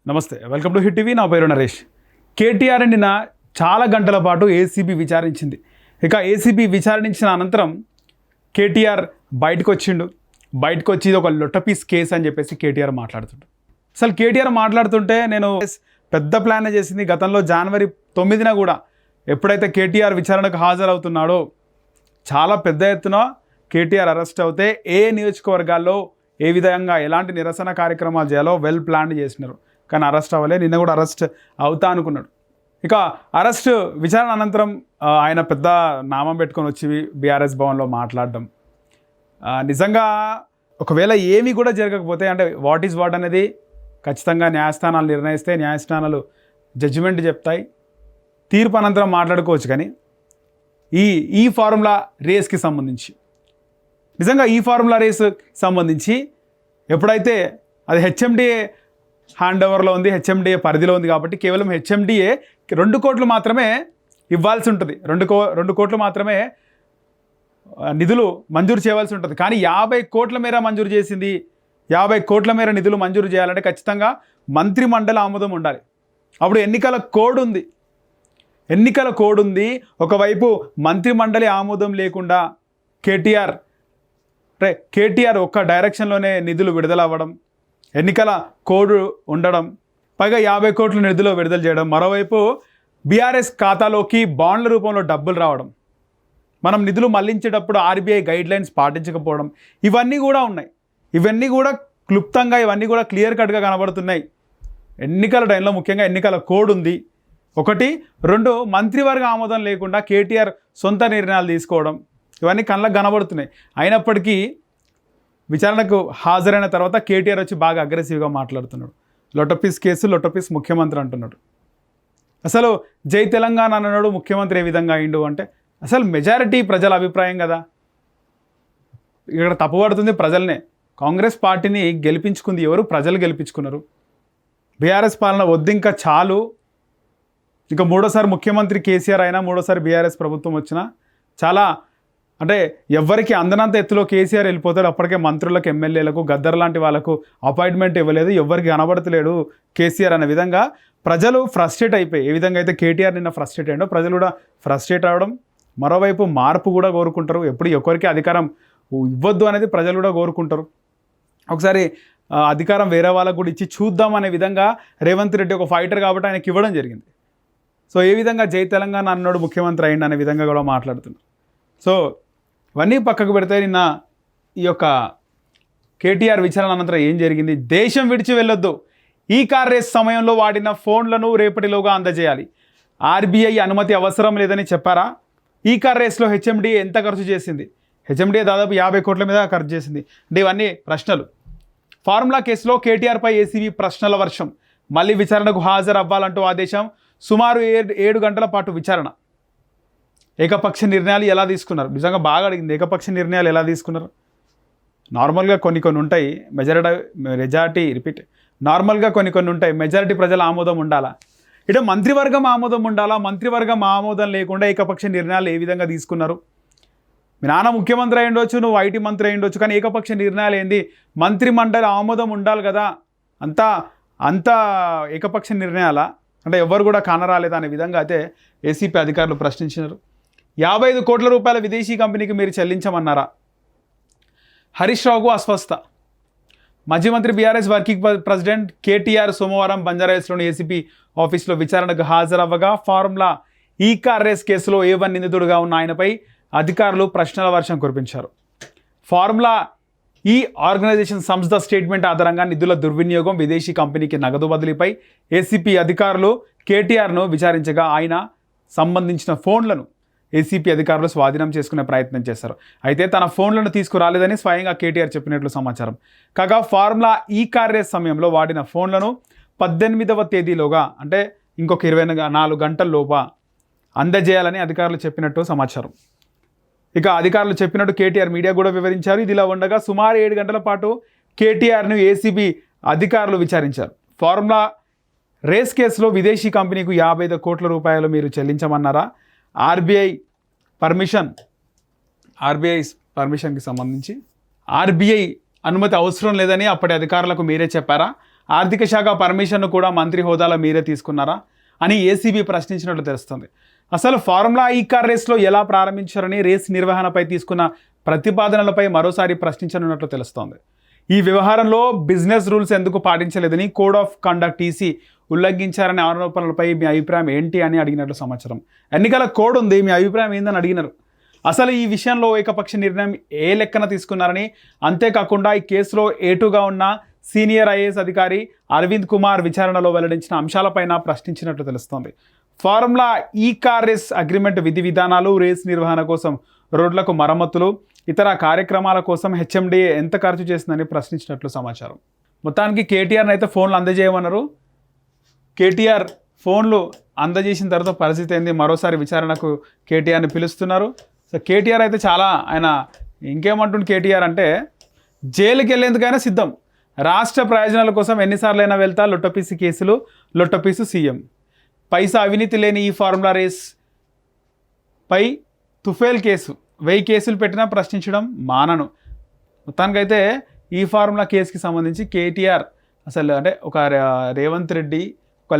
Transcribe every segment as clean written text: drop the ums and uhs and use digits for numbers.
నమస్తే, welcome to hit TV. నా పేరు నరేష్. కేటీఆర్ నిన్న చాలా గంటల పాటు ఏసీబీ విచారించింది. ఇక ఏసీబీ విచారించిన అనంతరం కేటీఆర్ బయటకు వచ్చి ఇది ఒక లొట్టపీస్ కేసు అని చెప్పేసి కేటీఆర్ మాట్లాడుతుంటాడు. అసలు కేటీఆర్ మాట్లాడుతుంటే నేను పెద్ద ప్లాన్ చేసింది. గతంలో జనవరి 9న కూడా ఎప్పుడైతే కేటీఆర్ విచారణకు హాజరవుతున్నాడో చాలా పెద్ద ఎత్తున కేటీఆర్ అరెస్ట్ అవుతే ఏ నియోజకవర్గాల్లో ఏ విధంగా ఎలాంటి నిరసన కార్యక్రమాలు చేయాలో వెల్ ప్లాన్ చేసినారు. కానీ అరెస్ట్ అవ్వలే. నిన్న కూడా అరెస్ట్ అవుతా అనుకున్నాడు. ఇక అరెస్ట్ విచారణ అనంతరం ఆయన పెద్ద నామం పెట్టుకొని వచ్చి బీఆర్ఎస్ భవన్లో మాట్లాడడం, నిజంగా ఒకవేళ ఏమీ కూడా జరగకపోతే అంటే వాట్ ఈజ్ వాట్ అనేది ఖచ్చితంగా న్యాయస్థానాలు నిర్ణయిస్తే న్యాయస్థానాలు జడ్జిమెంట్ చెప్తాయి. తీర్పు అనంతరం మాట్లాడుకోవచ్చు. కానీ ఈ ఫార్ములా రేస్కి సంబంధించి నిజంగా ఈ ఫార్ములా రేస్ సంబంధించి ఎప్పుడైతే అది హెచ్ఎండిఏ హ్యాండ్ ఓవర్లో ఉంది, హెచ్ఎండిఏ పరిధిలో ఉంది కాబట్టి కేవలం హెచ్ఎండిఏ 2 కోట్లు మాత్రమే ఇవ్వాల్సి ఉంటుంది. 2 కోట్లు మాత్రమే నిధులు మంజూరు చేయవలసి ఉంటుంది. కానీ 50 కోట్ల మేర మంజూరు చేసింది. 50 కోట్ల మేర నిధులు మంజూరు చేయాలంటే ఖచ్చితంగా మంత్రి మండలి ఆమోదం ఉండాలి. అప్పుడు ఎన్నికల కోడ్ ఉంది. ఒకవైపు మంత్రి మండలి ఆమోదం లేకుండా కేటీఆర్ ఒక్క డైరెక్షన్లోనే నిధులు విడుదల అవ్వడం, ఎన్నికల కోడ్ ఉండడం, పైగా 50 కోట్ల నిధులు విడుదల చేయడం, మరోవైపు బీఆర్ఎస్ ఖాతాలోకి బాండ్ల రూపంలో డబ్బులు రావడం, మనం నిధులు మళ్లించేటప్పుడు ఆర్బీఐ గైడ్లైన్స్ పాటించకపోవడం, ఇవన్నీ కూడా ఉన్నాయి. ఇవన్నీ కూడా క్లుప్తంగా, ఇవన్నీ కూడా క్లియర్ కట్గా కనబడుతున్నాయి. ఎన్నికల టైంలో ముఖ్యంగా ఎన్నికల కోడ్ ఉంది. 1, 2 మంత్రివర్గ ఆమోదం లేకుండా కేటీఆర్ సొంత నిర్ణయాలు తీసుకోవడం, ఇవన్నీ కళ్ళకు కనబడుతున్నాయి. అయినప్పటికీ విచారణకు హాజరైన తర్వాత కేటీఆర్ వచ్చి బాగా అగ్రెసివ్గా మాట్లాడుతున్నాడు. లొట్టపీస్ కేసు, లొట్టపీస్ ముఖ్యమంత్రి అంటున్నాడు. అసలు జై తెలంగాణ అన్నాడు, ముఖ్యమంత్రి ఏ విధంగా అయిండు అంటే అసలు మెజారిటీ ప్రజల అభిప్రాయం కదా. ఇక్కడ తప్పుపడుతుంది ప్రజలనే. కాంగ్రెస్ పార్టీని గెలిపించుకుంది ఎవరు? ప్రజలు గెలిపించుకున్నారు. బీఆర్ఎస్ పాలన వద్దు, ఇంకా చాలు. ఇంకా 3వ ముఖ్యమంత్రి కేసీఆర్ అయినా, 3వ బీఆర్ఎస్ ప్రభుత్వం వచ్చినా చాలా అంటే ఎవరికి అందనంత ఎత్తులో కేసీఆర్ వెళ్ళిపోతాడు. అప్పటికే మంత్రులకు, ఎమ్మెల్యేలకు, గద్దర్ లాంటి వాళ్ళకు అపాయింట్మెంట్ ఇవ్వలేదు, ఎవరికి కనబడతలేడు కేసీఆర్ అనే విధంగా ప్రజలు ఫ్రస్ట్రేట్ అయిపోయి, ఏ విధంగా అయితే కేటీఆర్ నిన్న ఫ్రస్ట్రేట్ అయ్యాడో ప్రజలు కూడా ఫ్రస్ట్రేట్ అవ్వడం. మరోవైపు మార్పు కూడా కోరుకుంటారు. ఎప్పుడు ఎవరికి అధికారం ఇవ్వద్దు అనేది ప్రజలు కూడా కోరుకుంటారు. ఒకసారి అధికారం వేరే వాళ్ళకు కూడా ఇచ్చి చూద్దాం అనే విధంగా రేవంత్ రెడ్డి ఒక ఫైటర్ కాబట్టి ఆయనకి ఇవ్వడం జరిగింది. సో ఏ విధంగా జై తెలంగాణ అన్నాడు ముఖ్యమంత్రి అయింది అనే విధంగా కూడా మాట్లాడుతున్నారు. సో ఇవన్నీ పక్కకు పెడితే నిన్న ఈ యొక్క కేటీఆర్ విచారణ అనంతరం ఏం జరిగింది? దేశం విడిచి వెళ్ళొద్దు, ఈ కార్ రేస్ సమయంలో వాడిన ఫోన్లను రేపటిలోగా అందజేయాలి, ఆర్బీఐ అనుమతి అవసరం లేదని చెప్పారా? ఈ కార్ రేస్లో హెచ్ఎండిఏ ఎంత ఖర్చు చేసింది? హెచ్ఎండిఏ దాదాపు 50 కోట్ల మీద ఖర్చు చేసింది. అంటే ఇవన్నీ ప్రశ్నలు. ఫార్ములా కేసులో కేటీఆర్పై ఏసీబీ ప్రశ్నల వర్షం. మళ్ళీ విచారణకు హాజరు అవ్వాలంటూ ఆదేశం. సుమారు 7 గంటల పాటు విచారణ. ఏకపక్ష నిర్ణయాలు ఎలా తీసుకున్నారు? నిజంగా బాగా అడిగింది. ఏకపక్ష నిర్ణయాలు ఎలా తీసుకున్నారు? నార్మల్గా కొన్ని ఉంటాయి. నార్మల్గా కొన్ని ఉంటాయి. మెజారిటీ ప్రజల ఆమోదం ఉండాలా? ఇటు మంత్రివర్గం ఆమోదం ఉండాలా? మంత్రివర్గం ఆమోదం లేకుండా ఏకపక్ష నిర్ణయాలు ఏ విధంగా తీసుకున్నారు? మీ నాన్న ముఖ్యమంత్రి అయి ఉండొచ్చు, నువ్వు ఐటీ మంత్రి అయి ఉండొచ్చు, కానీ ఏకపక్ష నిర్ణయాలు ఏంది? మంత్రి మండలి ఆమోదం ఉండాలి కదా. అంతా ఏకపక్ష నిర్ణయాల అంటే ఎవరు కూడా కానరాలేదు అనే విధంగా అయితే ఏసీపీ అధికారులు ప్రశ్నించినారు. 55 కోట్ల రూపాయల విదేశీ కంపెనీకి మీరు చెల్లించమన్నారా? హరీష్ రావుకు అస్వస్థ. మాజీ మంత్రి బీఆర్ఎస్ వర్కింగ్ ప్రెసిడెంట్ కేటీఆర్ సోమవారం బంజారాహిల్స్లోని ఏసీపీ ఆఫీస్లో విచారణకు హాజరవ్వగా ఫార్ములా ఈ కార్ రేస్ కేసులో A1 నిందితుడుగా ఉన్న ఆయనపై అధికారులు ప్రశ్నల వర్షం కురిపించారు. ఫార్ములా ఈ ఆర్గనైజేషన్ సంస్థ స్టేట్మెంట్ ఆధారంగా నిధుల దుర్వినియోగం, విదేశీ కంపెనీకి నగదు బదిలీపై ఏసీపీ అధికారులు కేటీఆర్ను విచారించగా ఆయన సంబంధించిన ఫోన్లను ఏసీపీ అధికారులు స్వాధీనం చేసుకునే ప్రయత్నం చేశారు. అయితే తన ఫోన్లను తీసుకురాలేదని స్వయంగా కేటీఆర్ చెప్పినట్లు సమాచారం. కాగా ఫార్ములా ఈ కార్ రేస్ సమయంలో వాడిన ఫోన్లను 18వ తేదీలోగా అంటే ఇంకొక 24 గంటల్లోపా అందజేయాలని అధికారులు చెప్పినట్టు సమాచారం. ఇక అధికారులు చెప్పినట్టు కేటీఆర్ మీడియా కూడా వివరించారు. ఇదిలా ఉండగా సుమారు 7 గంటల పాటు కేటీఆర్ను ఏసీబీ అధికారులు విచారించారు. ఫార్ములా రేస్ కేసులో విదేశీ కంపెనీకు 55 కోట్ల రూపాయలు మీరు చెల్లించమన్నారా? ఆర్బీఐ పర్మిషన్కి సంబంధించి ఆర్బీఐ అనుమతి అవసరం లేదని అప్పటి అధికారులకు మీరే చెప్పారా? ఆర్థిక శాఖ పర్మిషన్ను కూడా మంత్రి హోదాలో మీరే తీసుకున్నారా అని ఏసీబీ ప్రశ్నించినట్లు తెలుస్తుంది. అసలు ఫార్ములా ఈ కార్ రేస్లో ఎలా ప్రారంభించారని రేస్ నిర్వహణపై తీసుకున్న ప్రతిపాదనలపై మరోసారి ప్రశ్నించనున్నట్లు తెలుస్తోంది. ఈ వ్యవహారంలో బిజినెస్ రూల్స్ ఎందుకు పాటించలేదని కోడ్ ఆఫ్ కండక్ట్ ఈసీ ఉల్లంఘించారనే ఆరోపణలపై మీ అభిప్రాయం ఏంటి అని అడిగినట్లు సమాచారం. ఎన్నికల కోడ్ ఉంది, మీ అభిప్రాయం ఏందని అడిగినారు. అసలు ఈ విషయంలో ఏకపక్ష నిర్ణయం ఏ లెక్కన తీసుకున్నారని, అంతేకాకుండా ఈ కేసులో ఏటుగా ఉన్న సీనియర్ ఐఏఎస్ అధికారి అరవింద్ కుమార్ విచారణలో వెల్లడించిన అంశాలపైన ప్రశ్నించినట్లు తెలుస్తోంది. ఫార్ములా ఈ కార్ రేస్ అగ్రిమెంట్ విధి విధానాలు, రేస్ నిర్వహణ కోసం రోడ్లకు మరమ్మతులు, ఇతర కార్యక్రమాల కోసం హెచ్ఎండిఏ ఎంత ఖర్చు చేసిందని ప్రశ్నించినట్లు సమాచారం. మొత్తానికి కేటీఆర్ని అయితే ఫోన్లు అందజేయమన్నారు. కేటీఆర్ ఫోన్లు అందజేసిన తర్వాత పరిస్థితి ఏంది, మరోసారి విచారణకు కేటీఆర్ని పిలుస్తున్నారు. సో కేటీఆర్ అయితే చాలా ఆయన ఇంకేమంటుంది కేటీఆర్ అంటే జైలుకి వెళ్ళేందుకైనా సిద్ధం, రాష్ట్ర ప్రయోజనాల కోసం ఎన్నిసార్లైనా వెళ్తా, లొట్టపీసు కేసులు, లొట్టపీసు సీఎం, పైసా అవినీతి లేని ఈ ఫార్ములా రేస్ పై తుఫేల్ కేసు 1000 కేసులు పెట్టినా ప్రశ్నించడం మానను. మొత్తానికైతే ఈ ఫార్ములా కేసుకి సంబంధించి కేటీఆర్ అసలు అంటే ఒక రేవంత్ రెడ్డి ఒక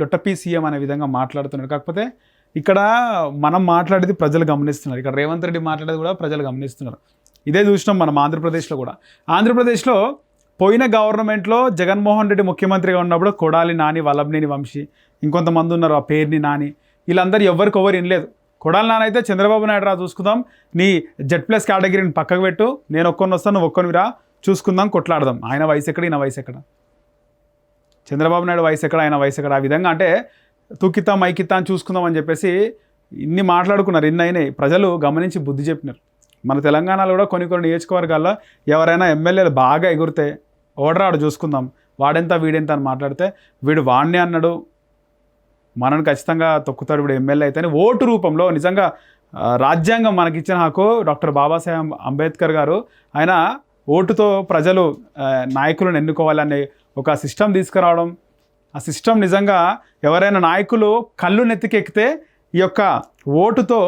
లొట్టపీ సీఎం అనే విధంగా మాట్లాడుతున్నాడు. కాకపోతే ఇక్కడ మనం మాట్లాడేది ప్రజలు గమనిస్తున్నారు, ఇక్కడ రేవంత్ రెడ్డి మాట్లాడేది కూడా ప్రజలు గమనిస్తున్నారు. ఇదే చూసినాం మనం ఆంధ్రప్రదేశ్లో కూడా. ఆంధ్రప్రదేశ్లో పోయిన గవర్నమెంట్లో జగన్మోహన్ రెడ్డి ముఖ్యమంత్రిగా ఉన్నప్పుడు కొడాలి నాని, వల్లభనేని వంశీ, ఇంకొంతమంది ఉన్నారు ఆ పేరుని నాని, వీళ్ళందరూ ఎవరికొవరు వినలేదు. కొడాలి నాని అయితే చంద్రబాబు నాయుడు రా చూసుకుందాం, నీ Z+ కేటగిరీని పక్కకు పెట్టు, నేను ఒక్కొని వస్తాను, నువ్వు ఒక్కొనిరా, చూసుకుందాం, కొట్లాడదాం, ఆయన వయసు ఎక్కడ, ఈయన వయసు ఎక్కడ, చంద్రబాబు నాయుడు వయసు ఎక్కడ, ఆయన వయసు ఎక్కడ, ఆ విధంగా అంటే తూకిత్తా మైకిత్తా అని చూసుకుందాం అని చెప్పేసి ఇన్ని మాట్లాడుకున్నారు. ఇన్ని అయినాయి, ప్రజలు గమనించి బుద్ధి చెప్పినారు. మన తెలంగాణలో కూడా కొన్ని నియోజకవర్గాల్లో ఎవరైనా ఎమ్మెల్యేలు బాగా ఎగురితే ఓడరాడు చూసుకుందాం, వాడెంత వీడెంత అని మాట్లాడితే వీడు వాణ్ణి అన్నాడు, మనను ఖచ్చితంగా తొక్కుతాడు వీడు ఎమ్మెల్యే అయితే ఓటు రూపంలో. నిజంగా రాజ్యాంగం మనకిచ్చిన హక్కు, డాక్టర్ బాబాసాహెబ్ అంబేద్కర్ గారు ఆయన ఓటుతో ప్రజలు నాయకులను ఎన్నుకోవాలనే ఒక సిస్టమ్ తీసుకురావడం, ఆ సిస్టమ్ నిజంగా ఎవరైనా నాయకులు కళ్ళు నెత్తికెక్కితే ఈ యొక్క ఓటుతో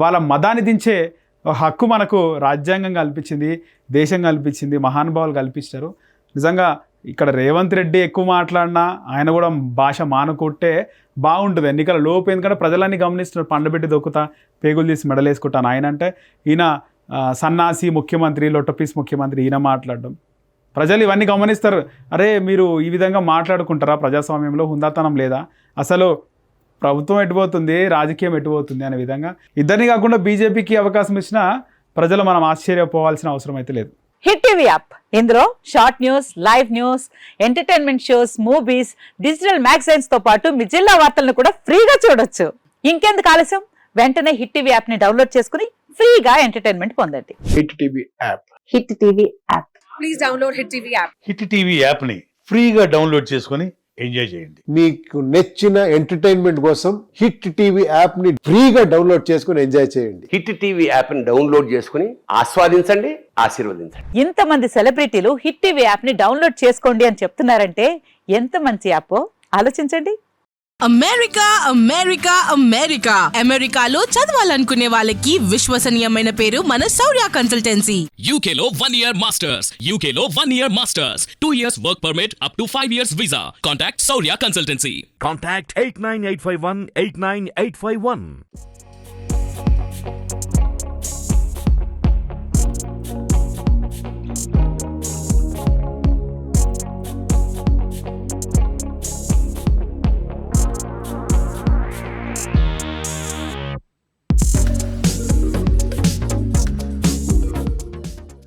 వాళ్ళ మదాన్ని దించే హక్కు మనకు రాజ్యాంగం కల్పించింది, దేశం కల్పించింది, మహానుభావులు కల్పించారు. నిజంగా ఇక్కడ రేవంత్ రెడ్డి ఎక్కువ మాట్లాడినా ఆయన కూడా భాష మానుకుంటే బాగుంటుంది ఎన్నికల లోపు. ఎందుకంటే ప్రజలన్నీ గమనిస్తున్నారు, పండబెట్టి దొక్కుతా, పేగులు తీసి మెడలేసుకుంటాను ఆయన అంటే, ఈయన సన్నాసి ముఖ్యమంత్రి, లొట్టపీస్ ముఖ్యమంత్రి, ఈయన మాట్లాడడం ప్రజలు ఇవన్నీ గమనిస్తారు. అరే మీరు ఈ విధంగా మాట్లాడుకుంటారా, ప్రజాస్వామ్యంలో హుందాతనం లేదా, అసలు ప్రభుత్వం ఎటుపోతుంది, రాజకీయం ఎటుపోతుంది అనే విధంగా. ఇద్దరిని కాకుండా బీజేపీకి అవకాశం ఇచ్చినా ప్రజలు మనం ఆశ్చర్యపోవాల్సిన అవసరం అయితే లేదు. హిట్ టీవీ యాప్, ఇందులో short news, live news, entertainment shows, movies, digital magazines తో పాటు మీ జిల్లా వార్తలను కూడా ఫ్రీగా చూడొచ్చు. ఇంకెందుకు ఆలస్యం, వెంటనే హిట్ టీవీ యాప్ ని డౌన్లోడ్ చేసుకుని ఫ్రీగా ఎంటర్టైన్మెంట్ పొందండి. Hit TV app, hit TV app, please download hit TV app. Hit TV యాప్ని ఫ్రీగా డౌన్లోడ్ చేసుకొని ఎంజాయ్ చేయండి. మీకు నచ్చిన ఎంటర్టైన్మెంట్ కోసం హిట్ టీవీ యాప్ ని ఫ్రీగా డౌన్లోడ్ చేసుకొని ఎంజాయ్ చేయండి. హిట్ టీవీ యాప్ ని డౌన్లోడ్ చేసుకుని ఆస్వాదించండి, ఆశీర్వదించండి. ఇంతమంది సెలబ్రిటీలు హిట్ టీవీ యాప్ ని డౌన్లోడ్ చేసుకోండి అని చెప్తున్నారంటే ఎంత మంచి యాప్ ఆలోచించండి. అమెరికా అమెరికా అమెరికా అమెరికాలో చదవాలనుకునే వాళ్ళకి విశ్వసనీయమైన పేరు మన శౌర్య కన్సల్టెన్సీ. UK లో 1 year masters, UK లో 1 year masters, 2 years work permit up to 5 years visa. Contact Saurya Consultancy. Contact 89851 89851.